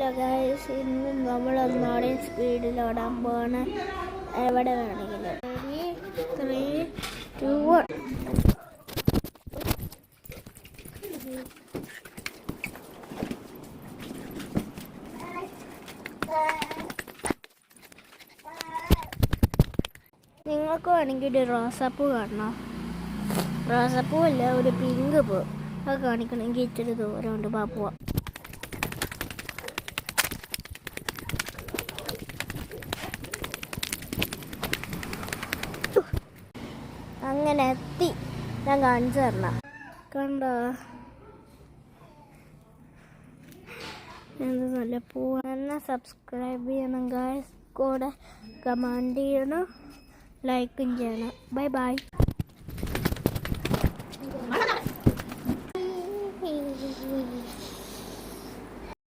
Hello guys, ഇന്ന് നമ്മൾ നാടൻ സ്പീഡിലോടാൻ പോവാണ്. എവിടെ വേണമെങ്കിലും 3, 2, 1. നിങ്ങൾക്ക് വേണമെങ്കിൽ ഒരു റോസാപ്പൂ കാണണം. റോസാപ്പൂ അല്ല, ഒരു പിങ്ക് പൂ. അത് കാണിക്കണമെങ്കിൽ ഇച്ചിരി ദൂരം ഉണ്ട്. പോവാം. അങ്ങനെ എത്തി. ഞാൻ കാണിച്ചു തരണം. കണ്ടോ എന്ത് നല്ല പൂവ്. എന്നെ സബ്സ്ക്രൈബ് ചെയ്യണം ഗായ്സ്. കൂടെ കമൻറ്റ് ചെയ്യണം, ലൈക്കും ചെയ്യണം. Bye bye.